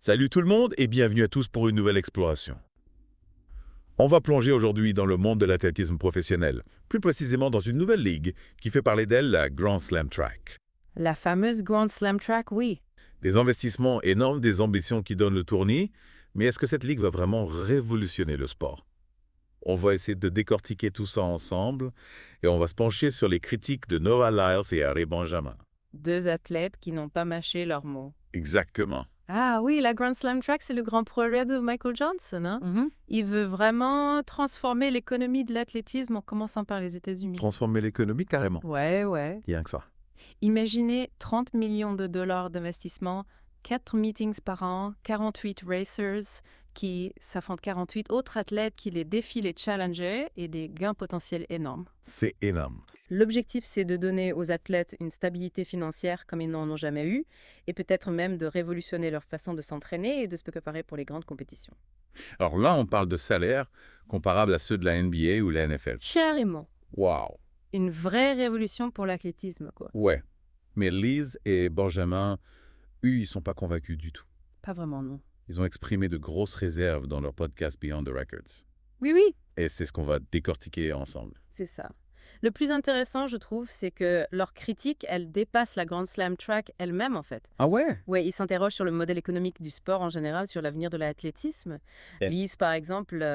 Salut tout le monde et bienvenue à tous pour une nouvelle exploration. On va plonger aujourd'hui dans le monde de l'athlétisme professionnel, plus précisément dans une nouvelle ligue qui fait parler d'elle, la Grand Slam Track. La fameuse Grand Slam Track, oui. Des investissements énormes, des ambitions qui donnent le tournis, mais est-ce que cette ligue va vraiment révolutionner le sport? On va essayer de décortiquer tout ça ensemble et on va se pencher sur les critiques de Noah Lyles et Harry Benjamin. Deux athlètes qui n'ont pas mâché leurs mots. Exactement. Ah oui, la Grand Slam Track, c'est le grand projet de Michael Johnson. Hein? Il veut vraiment transformer l'économie de l'athlétisme en commençant par les États-Unis. Transformer l'économie carrément. Ouais. Rien que ça. Imaginez 30 millions de dollars d'investissement, 4 meetings par an, 48 racers qui s'affrontent 48 autres athlètes qui les défient les challengers et des gains potentiels énormes. C'est énorme. L'objectif, c'est de donner aux athlètes une stabilité financière comme ils n'en ont jamais eu, et peut-être même de révolutionner leur façon de s'entraîner et de se préparer pour les grandes compétitions. Alors là, on parle de salaires comparables à ceux de la NBA ou la NFL. Carrément. Waouh! Une vraie révolution pour l'athlétisme, quoi. Ouais. Mais Lise et Benjamin, eux, ils sont pas convaincus du tout. Pas vraiment, non. Ils ont exprimé de grosses réserves dans leur podcast Beyond the Records. Oui, Et c'est ce qu'on va décortiquer ensemble. c'est ça. Le plus intéressant, je trouve, c'est que leur critique, elle dépasse la Grand Slam Track elle-même, en fait. Ah ouais? Oui, ils s'interrogent sur le modèle économique du sport en général, sur l'avenir de l'athlétisme. Eh. Lise, par exemple,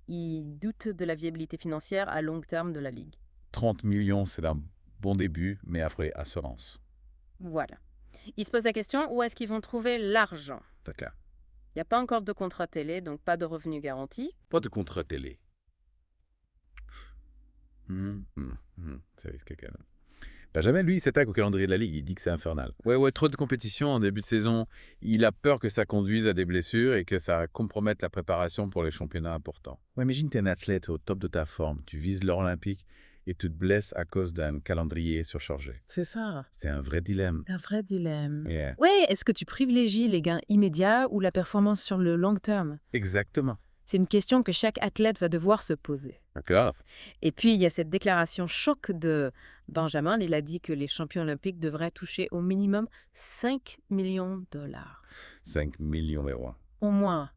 il doute de la viabilité financière à long terme de la Ligue. 30 millions, c'est un bon début, mais après, assurance. Voilà. Ils se posent la question, où est-ce qu'ils vont trouver l'argent? C'est clair. Il n'y a pas encore de contrat télé, donc pas de revenus garantis. Pas de contrat télé. C'est risqué quand même. Benjamin, lui, il s'attaque au calendrier de la Ligue. Il dit que c'est infernal. Ouais, trop de compétition en début de saison. Il a peur que ça conduise à des blessures et que ça compromette la préparation pour les championnats importants. Ouais, imagine, t'es un athlète au top de ta forme. Tu vises l'or olympique et tu te blesses à cause d'un calendrier surchargé. C'est ça. C'est un vrai dilemme. Un vrai dilemme. Yeah. Oui, est-ce que tu privilégies les gains immédiats ou la performance sur le long terme? Exactement. C'est une question que chaque athlète va devoir se poser. Grave. Et puis, il y a cette déclaration choc de Benjamin. Il a dit que les champions olympiques devraient toucher au minimum 5 millions de dollars. 5 millions d'euros. Au moins.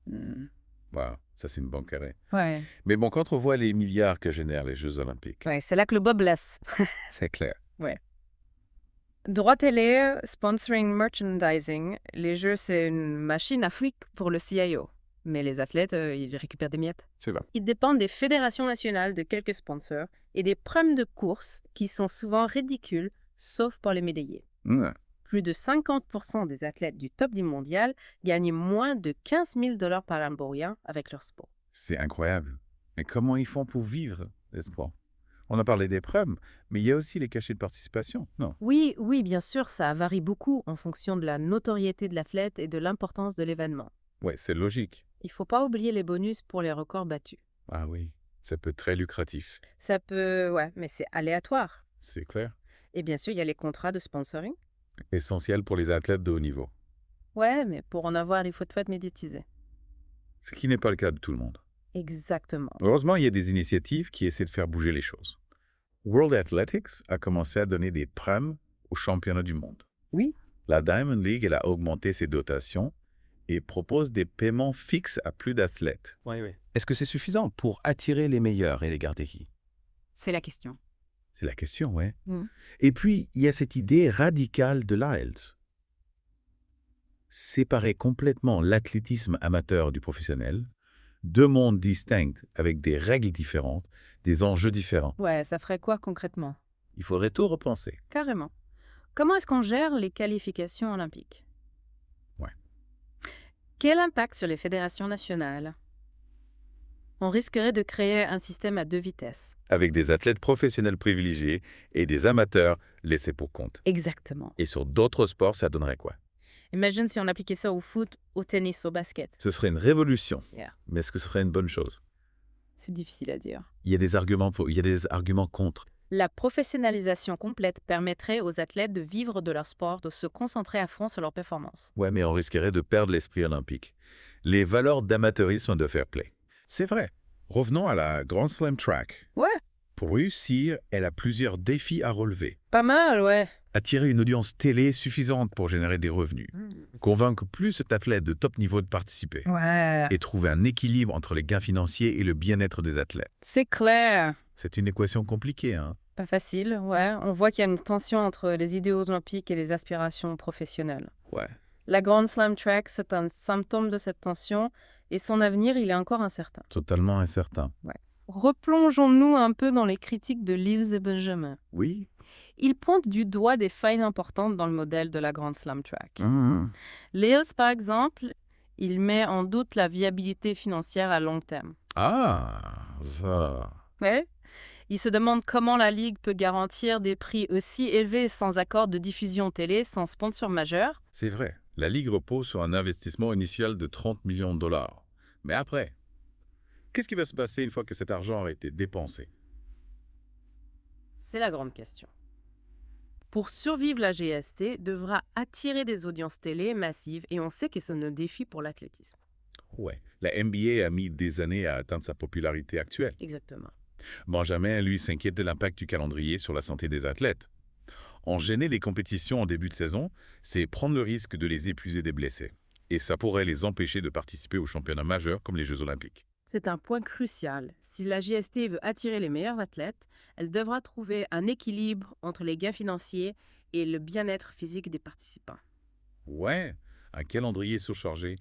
Wow, ça c'est une banque carrée. Ouais. Mais bon, quand on voit les milliards que génèrent les Jeux olympiques, Ouais, c'est là que le bas blesse. c'est clair. Droit télé, sponsoring, merchandising. Les jeux, c'est une machine à fric pour le CIO. Mais les athlètes, ils récupèrent des miettes. C'est vrai. Ils dépendent des fédérations nationales, de quelques sponsors et des primes de course qui sont souvent ridicules, sauf pour les médaillés. Plus de 50% des athlètes du top du mondial gagnent moins de 15 000 $ par an pour rien avec leur sport. C'est incroyable. Mais comment ils font pour vivre l'espoir? On a parlé des primes, mais il y a aussi les cachets de participation, non? Oui, bien sûr, ça varie beaucoup en fonction de la notoriété de l'athlète et de l'importance de l'événement. Ouais, c'est logique. Il ne faut pas oublier les bonus pour les records battus. Ah oui, ça peut être très lucratif. Ça peut, mais c'est aléatoire. C'est clair. Et bien sûr, il y a les contrats de sponsoring. Essentiel pour les athlètes de haut niveau. Ouais, mais pour en avoir, il faut être médiatisé. Ce qui n'est pas le cas de tout le monde. Exactement. Heureusement, il y a des initiatives qui essaient de faire bouger les choses. World Athletics a commencé à donner des primes aux championnats du monde. Oui. La Diamond League, elle a augmenté ses dotations et propose des paiements fixes à plus d'athlètes. Oui. Est-ce que c'est suffisant pour attirer les meilleurs et les garder qui? C'est la question. C'est la question, ouais. Mm. Et puis, il y a cette idée radicale de Lyles. Séparer complètement l'athlétisme amateur du professionnel, deux mondes distincts avec des règles différentes, des enjeux différents. Ouais, ça ferait quoi concrètement? Il faudrait tout repenser. Carrément. Comment est-ce qu'on gère les qualifications olympiques? Ouais. Quel impact sur les fédérations nationales? On risquerait de créer un système à deux vitesses. Avec des athlètes professionnels privilégiés et des amateurs laissés pour compte. Exactement. Et sur d'autres sports, ça donnerait quoi? Imagine si on appliquait ça au foot, au tennis, au basket. Ce serait une révolution. Yeah. Mais est-ce que ce serait une bonne chose? C'est difficile à dire. Il y a des arguments pour, il y a des arguments contre. La professionnalisation complète permettrait aux athlètes de vivre de leur sport, de se concentrer à fond sur leur performance. Ouais, mais on risquerait de perdre l'esprit olympique. Les valeurs d'amateurisme de fair play. C'est vrai. Revenons à la Grand Slam Track. Ouais. Pour réussir, elle a plusieurs défis à relever. Pas mal, ouais. Attirer une audience télé suffisante pour générer des revenus. Convaincre plus cet athlète de top niveau de participer. Ouais. Et trouver un équilibre entre les gains financiers et le bien-être des athlètes. C'est clair. C'est une équation compliquée, hein? Pas facile, ouais. On voit qu'il y a une tension entre les idéaux olympiques et les aspirations professionnelles. Ouais. La Grand Slam Track, c'est un symptôme de cette tension et son avenir, il est encore incertain. Totalement incertain. Replongeons-nous un peu dans les critiques de Lils et Benjamin. Oui. Ils pointent du doigt des failles importantes dans le modèle de la Grand Slam Track. Mmh. Lils, par exemple, il met en doute la viabilité financière à long terme. Ah, ça... Ouais. Il se demande comment la Ligue peut garantir des prix aussi élevés sans accord de diffusion télé, sans sponsor majeur. C'est vrai. La Ligue repose sur un investissement initial de 30 millions de dollars. Mais après, qu'est-ce qui va se passer une fois que cet argent aura été dépensé? C'est la grande question. Pour survivre, la GST devra attirer des audiences télé massives et on sait que c'est un défi pour l'athlétisme. Ouais. La NBA a mis des années à atteindre sa popularité actuelle. Exactement. Benjamin, lui, s'inquiète de l'impact du calendrier sur la santé des athlètes. Enchaîner les compétitions en début de saison, c'est prendre le risque de les épuiser des blessés. Et ça pourrait les empêcher de participer aux championnats majeurs comme les Jeux Olympiques. C'est un point crucial. Si la GST veut attirer les meilleurs athlètes, elle devra trouver un équilibre entre les gains financiers et le bien-être physique des participants. Ouais, un calendrier surchargé,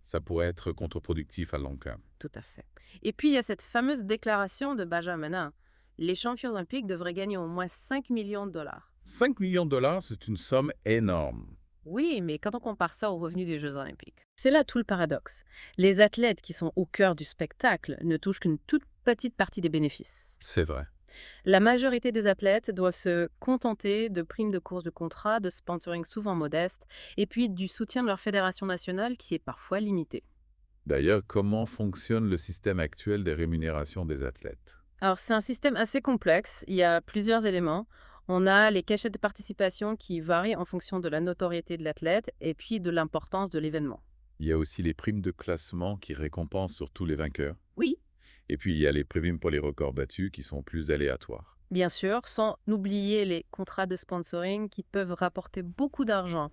ça pourrait être contre-productif à long terme. Tout à fait. Et puis, il y a cette fameuse déclaration de Benjamin. Les champions olympiques devraient gagner au moins 5 millions de dollars. 5 millions de dollars, c'est une somme énorme. Oui, mais quand on compare ça aux revenus des Jeux olympiques. C'est là tout le paradoxe. Les athlètes qui sont au cœur du spectacle ne touchent qu'une toute petite partie des bénéfices. C'est vrai. La majorité des athlètes doivent se contenter de primes de course de contrat, de sponsoring souvent modeste, et puis du soutien de leur fédération nationale qui est parfois limité. D'ailleurs, comment fonctionne le système actuel des rémunérations des athlètes? Alors, c'est un système assez complexe. Il y a plusieurs éléments. On a les cachets de participation qui varient en fonction de la notoriété de l'athlète et puis de l'importance de l'événement. Il y a aussi les primes de classement qui récompensent surtout les vainqueurs. Oui, Et puis, il y a les primes pour les records battus qui sont plus aléatoires. bien sûr, sans oublier les contrats de sponsoring qui peuvent rapporter beaucoup d'argent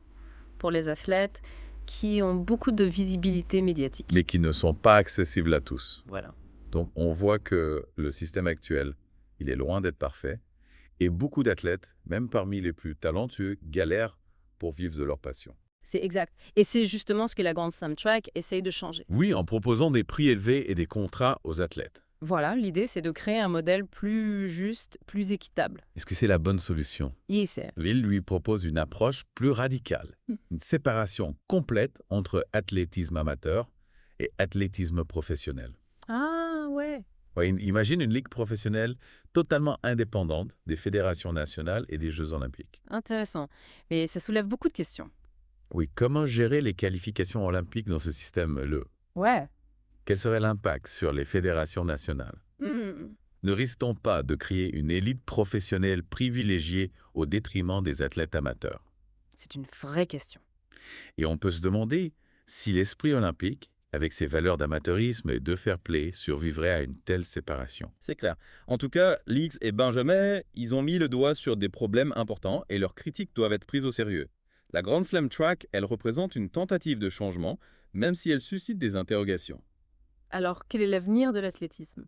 pour les athlètes qui ont beaucoup de visibilité médiatique. Mais qui ne sont pas accessibles à tous. Voilà. Donc, on voit que le système actuel, il est loin d'être parfait. Et beaucoup d'athlètes, même parmi les plus talentueux, galèrent pour vivre de leur passion. C'est exact. Et c'est justement ce que la Grand Slam Track essaye de changer. Oui, en proposant des prix élevés et des contrats aux athlètes. Voilà, l'idée, c'est de créer un modèle plus juste, plus équitable. Est-ce que c'est la bonne solution? Oui, c'est. Il lui propose une approche plus radicale. Une séparation complète entre athlétisme amateur et athlétisme professionnel. Ah, ouais. Ouais, imagine une ligue professionnelle totalement indépendante des fédérations nationales et des Jeux olympiques. Intéressant. Mais ça soulève beaucoup de questions. Oui, comment gérer les qualifications olympiques dans ce système-là? Ouais. Quel serait l'impact sur les fédérations nationales? Ne risque-t-on pas de créer une élite professionnelle privilégiée au détriment des athlètes amateurs? C'est une vraie question. Et on peut se demander si l'esprit olympique, avec ses valeurs d'amateurisme et de fair play, survivrait à une telle séparation. C'est clair. En tout cas, Lix et Benjamin, ils ont mis le doigt sur des problèmes importants et leurs critiques doivent être prises au sérieux. La Grand Slam Track, elle représente une tentative de changement, même si elle suscite des interrogations. Alors, quel est l'avenir de l'athlétisme?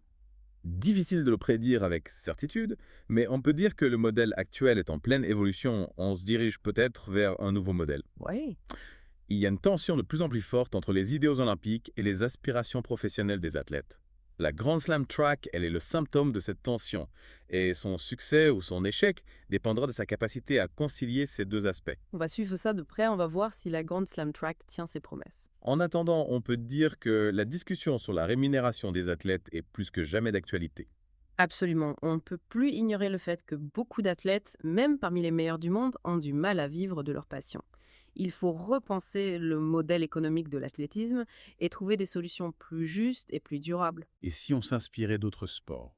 Difficile de le prédire avec certitude, mais on peut dire que le modèle actuel est en pleine évolution. On se dirige peut-être vers un nouveau modèle. Oui. Il y a une tension de plus en plus forte entre les idéaux olympiques et les aspirations professionnelles des athlètes. La Grand Slam Track, elle est le symptôme de cette tension, et son succès ou son échec dépendra de sa capacité à concilier ces deux aspects. On va suivre ça de près, on va voir si la Grand Slam Track tient ses promesses. En attendant, on peut dire que la discussion sur la rémunération des athlètes est plus que jamais d'actualité. Absolument. On ne peut plus ignorer le fait que beaucoup d'athlètes, même parmi les meilleurs du monde, ont du mal à vivre de leur passion. Il faut repenser le modèle économique de l'athlétisme et trouver des solutions plus justes et plus durables. Et si on s'inspirait d'autres sports?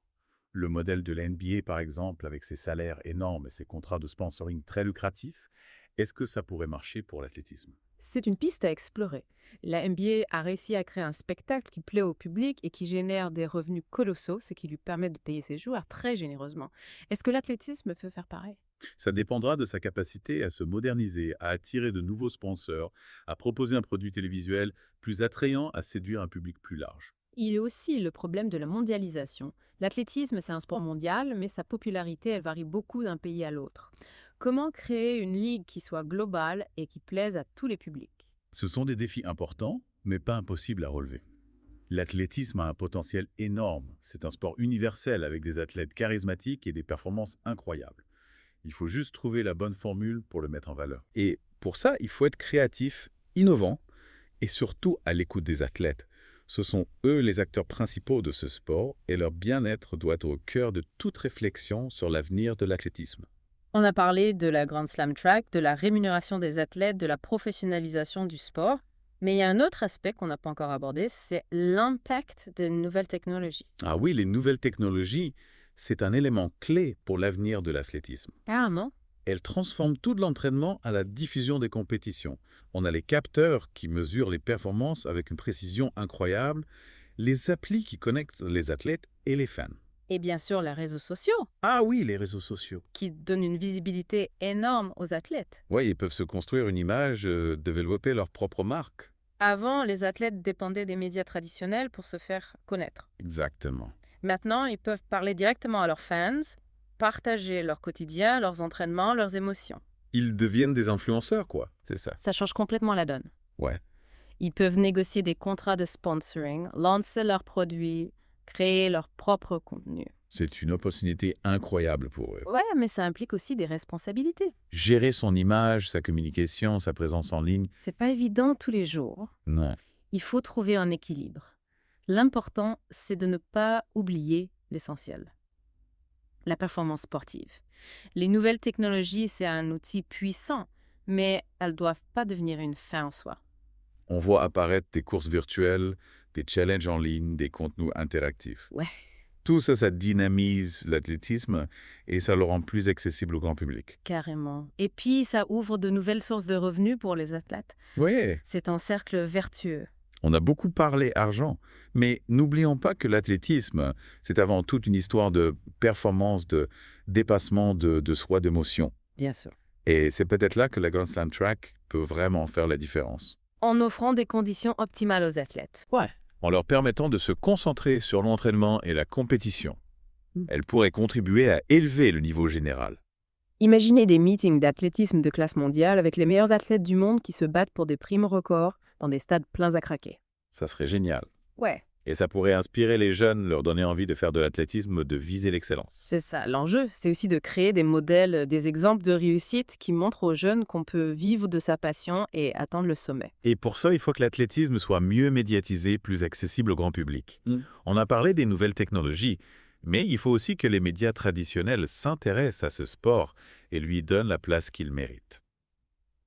Le modèle de la NBA, par exemple, avec ses salaires énormes et ses contrats de sponsoring très lucratifs, est-ce que ça pourrait marcher pour l'athlétisme? C'est une piste à explorer. La NBA a réussi à créer un spectacle qui plaît au public et qui génère des revenus colossaux, ce qui lui permet de payer ses joueurs très généreusement. Est-ce que l'athlétisme peut faire pareil? Ça dépendra de sa capacité à se moderniser, à attirer de nouveaux sponsors, à proposer un produit télévisuel plus attrayant, à séduire un public plus large. Il y a aussi le problème de la mondialisation. L'athlétisme, c'est un sport mondial, mais sa popularité, elle varie beaucoup d'un pays à l'autre. Comment créer une ligue qui soit globale et qui plaise à tous les publics? Ce sont des défis importants, mais pas impossibles à relever. L'athlétisme a un potentiel énorme. C'est un sport universel avec des athlètes charismatiques et des performances incroyables. Il faut juste trouver la bonne formule pour le mettre en valeur. Et pour ça, il faut être créatif, innovant et surtout à l'écoute des athlètes. Ce sont eux les acteurs principaux de ce sport et leur bien-être doit être au cœur de toute réflexion sur l'avenir de l'athlétisme. On a parlé de la Grand Slam Track, de la rémunération des athlètes, de la professionnalisation du sport. Mais il y a un autre aspect qu'on n'a pas encore abordé, c'est l'impact des nouvelles technologies. Ah oui, les nouvelles technologies, c'est un élément clé pour l'avenir de l'athlétisme. Carrément. Elles transforment tout de l'entraînement à la diffusion des compétitions. On a les capteurs qui mesurent les performances avec une précision incroyable, les applis qui connectent les athlètes et les fans. Et bien sûr, les réseaux sociaux, Ah oui, les réseaux sociaux. qui donnent une visibilité énorme aux athlètes. Oui, ils peuvent se construire une image, développer leur propre marque. Avant, les athlètes dépendaient des médias traditionnels pour se faire connaître. Exactement. Maintenant, ils peuvent parler directement à leurs fans, partager leur quotidien, leurs entraînements, leurs émotions. Ils deviennent des influenceurs, quoi. C'est ça. Ça change complètement la donne. Ouais. Ils peuvent négocier des contrats de sponsoring, lancer leurs produits, créer leur propre contenu. C'est une opportunité incroyable pour eux. Ouais, mais ça implique aussi des responsabilités. Gérer son image, sa communication, sa présence en ligne. C'est pas évident tous les jours. Non. Il faut trouver un équilibre. L'important, c'est de ne pas oublier l'essentiel. La performance sportive. Les nouvelles technologies, c'est un outil puissant, mais elles ne doivent pas devenir une fin en soi. On voit apparaître des courses virtuelles, des challenges en ligne, des contenus interactifs. Ouais. Tout ça, ça dynamise l'athlétisme et ça le rend plus accessible au grand public. Carrément. Et puis, ça ouvre de nouvelles sources de revenus pour les athlètes. Oui. C'est un cercle vertueux. On a beaucoup parlé argent, mais n'oublions pas que l'athlétisme, c'est avant tout une histoire de performance, de dépassement de soi, d'émotion. Bien sûr. Et c'est peut-être là que la Grand Slam Track peut vraiment faire la différence. En offrant des conditions optimales aux athlètes. Ouais. En leur permettant de se concentrer sur l'entraînement et la compétition. Elle pourrait contribuer à élever le niveau général. Imaginez des meetings d'athlétisme de classe mondiale avec les meilleurs athlètes du monde qui se battent pour des primes records dans des stades pleins à craquer. Ça serait génial. Ouais. Et ça pourrait inspirer les jeunes, leur donner envie de faire de l'athlétisme, de viser l'excellence. C'est ça, l'enjeu. C'est aussi de créer des modèles, des exemples de réussite qui montrent aux jeunes qu'on peut vivre de sa passion et atteindre le sommet. Et pour ça, il faut que l'athlétisme soit mieux médiatisé, plus accessible au grand public. On a parlé des nouvelles technologies, mais il faut aussi que les médias traditionnels s'intéressent à ce sport et lui donnent la place qu'il mérite.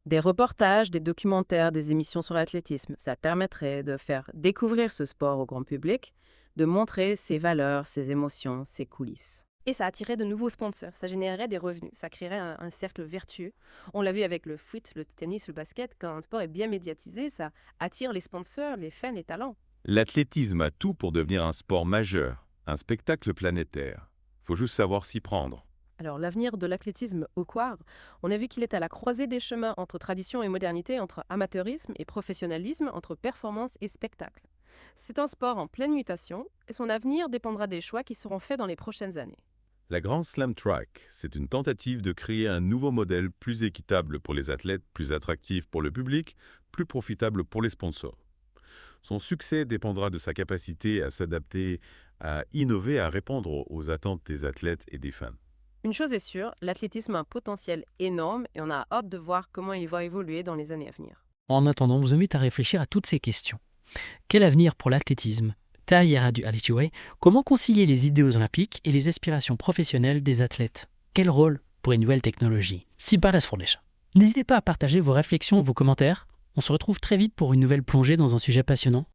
Des reportages, des documentaires, des émissions sur l'athlétisme, ça permettrait de faire découvrir ce sport au grand public, de montrer ses valeurs, ses émotions, ses coulisses. Et ça attirerait de nouveaux sponsors, ça générerait des revenus, ça créerait un cercle vertueux. On l'a vu avec le foot, le tennis, le basket, quand un sport est bien médiatisé, ça attire les sponsors, les fans, les talents. L'athlétisme a tout pour devenir un sport majeur, un spectacle planétaire. Faut juste savoir s'y prendre. Alors l'avenir de l'athlétisme au Quar, on a vu qu'il est à la croisée des chemins entre tradition et modernité, entre amateurisme et professionnalisme, entre performance et spectacle. C'est un sport en pleine mutation et son avenir dépendra des choix qui seront faits dans les prochaines années. La Grand Slam Track, c'est une tentative de créer un nouveau modèle plus équitable pour les athlètes, plus attractif pour le public, plus profitable pour les sponsors. Son succès dépendra de sa capacité à s'adapter, à innover, à répondre aux attentes des athlètes et des fans. Une chose est sûre, l'athlétisme a un potentiel énorme et on a hâte de voir comment il va évoluer dans les années à venir. En attendant, on vous invite à réfléchir à toutes ces questions. Quel avenir pour l'athlétisme? Tahira du Alitiway, comment concilier les idéaux olympiques et les aspirations professionnelles des athlètes? Quel rôle pour une nouvelle technologie? N'hésitez pas à partager vos réflexions, vos commentaires. On se retrouve très vite pour une nouvelle plongée dans un sujet passionnant.